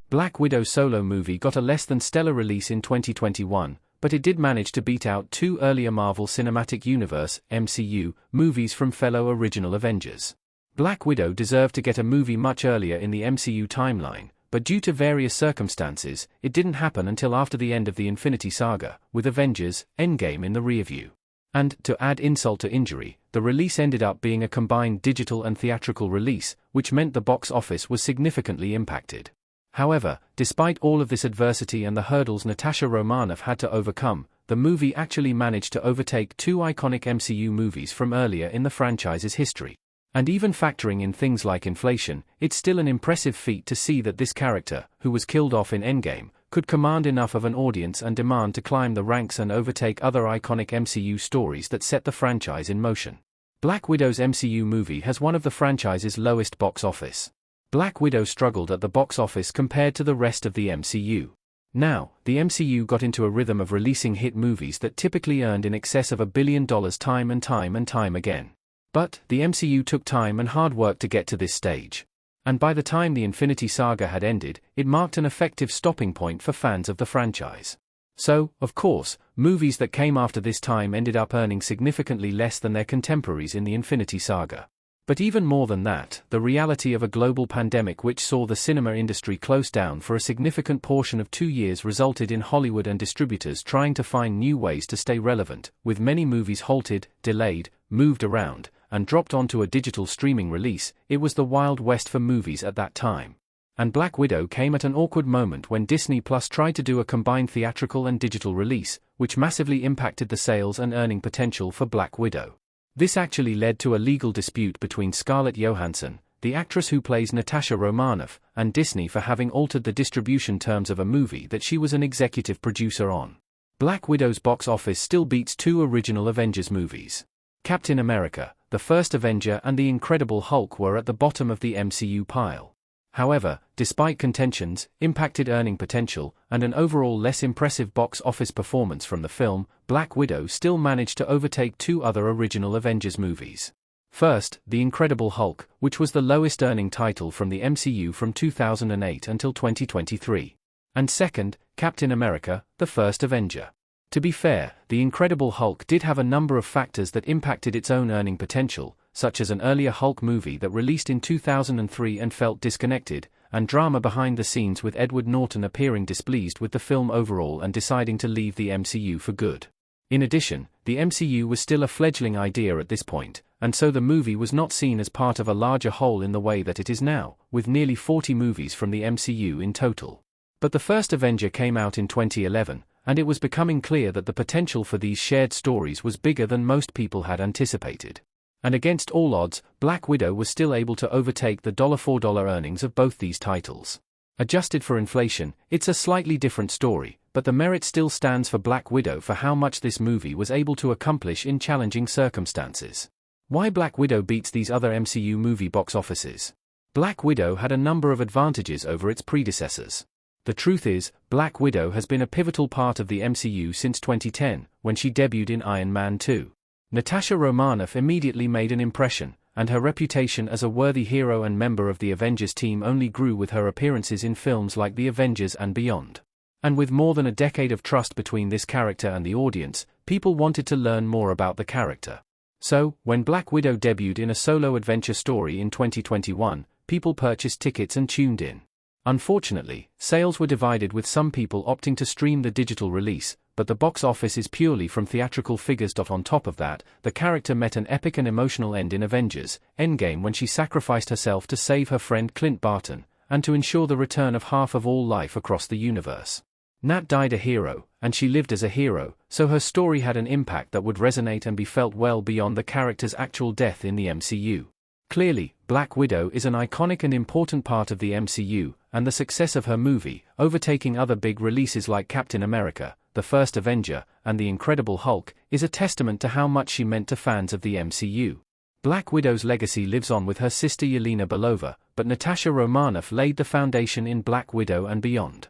Black Widow's solo movie got a less than stellar release in 2021, but it did manage to beat out two earlier Marvel Cinematic Universe (MCU) movies from fellow original Avengers. Black Widow deserved to get a movie much earlier in the MCU timeline, but due to various circumstances, it didn't happen until after the end of the Infinity Saga, with Avengers: Endgame in the rearview. And, to add insult to injury, the release ended up being a combined digital and theatrical release, which meant the box office was significantly impacted. However, despite all of this adversity and the hurdles Natasha Romanoff had to overcome, the movie actually managed to overtake two iconic MCU movies from earlier in the franchise's history. And even factoring in things like inflation, it's still an impressive feat to see that this character, who was killed off in Endgame, could command enough of an audience and demand to climb the ranks and overtake other iconic MCU stories that set the franchise in motion. Black Widow's MCU movie has one of the franchise's lowest box office. Black Widow struggled at the box office compared to the rest of the MCU. Now, the MCU got into a rhythm of releasing hit movies that typically earned in excess of $1 billion time and time again. But, the MCU took time and hard work to get to this stage. And by the time the Infinity Saga had ended, it marked an effective stopping point for fans of the franchise. So, of course, movies that came after this time ended up earning significantly less than their contemporaries in the Infinity Saga. But even more than that, the reality of a global pandemic which saw the cinema industry close down for a significant portion of 2 years resulted in Hollywood and distributors trying to find new ways to stay relevant, with many movies halted, delayed, moved around, and dropped onto a digital streaming release. It was the Wild West for movies at that time. And Black Widow came at an awkward moment when Disney Plus tried to do a combined theatrical and digital release, which massively impacted the sales and earning potential for Black Widow. This actually led to a legal dispute between Scarlett Johansson, the actress who plays Natasha Romanoff, and Disney for having altered the distribution terms of a movie that she was an executive producer on. Black Widow's box office still beats two original Avengers movies. Captain America, the First Avenger, and The Incredible Hulk were at the bottom of the MCU pile. However, despite contentions, impacted earning potential, and an overall less impressive box office performance from the film, Black Widow still managed to overtake two other original Avengers movies. First, The Incredible Hulk, which was the lowest earning title from the MCU from 2008 until 2023. And second, Captain America, the First Avenger. To be fair, The Incredible Hulk did have a number of factors that impacted its own earning potential, such as an earlier Hulk movie that released in 2003 and felt disconnected, and drama behind the scenes with Edward Norton appearing displeased with the film overall and deciding to leave the MCU for good. In addition, the MCU was still a fledgling idea at this point, and so the movie was not seen as part of a larger whole in the way that it is now, with nearly 40 movies from the MCU in total. But The First Avenger came out in 2011, and it was becoming clear that the potential for these shared stories was bigger than most people had anticipated. And against all odds, Black Widow was still able to overtake the $4 earnings of both these titles. Adjusted for inflation, it's a slightly different story, but the merit still stands for Black Widow for how much this movie was able to accomplish in challenging circumstances. Why Black Widow beats these other MCU movie box offices? Black Widow had a number of advantages over its predecessors. The truth is, Black Widow has been a pivotal part of the MCU since 2010, when she debuted in Iron Man 2. Natasha Romanoff immediately made an impression, and her reputation as a worthy hero and member of the Avengers team only grew with her appearances in films like The Avengers and beyond. And with more than a decade of trust between this character and the audience, people wanted to learn more about the character. So, when Black Widow debuted in a solo adventure story in 2021, people purchased tickets and tuned in. Unfortunately, sales were divided, with some people opting to stream the digital release, but the box office is purely from theatrical figures. On top of that, the character met an epic and emotional end in Avengers: Endgame when she sacrificed herself to save her friend Clint Barton, and to ensure the return of half of all life across the universe. Nat died a hero, and she lived as a hero, so her story had an impact that would resonate and be felt well beyond the character's actual death in the MCU. Clearly, Black Widow is an iconic and important part of the MCU, and the success of her movie, overtaking other big releases like Captain America, The First Avenger, and The Incredible Hulk, is a testament to how much she meant to fans of the MCU. Black Widow's legacy lives on with her sister Yelena Belova, but Natasha Romanoff laid the foundation in Black Widow and beyond.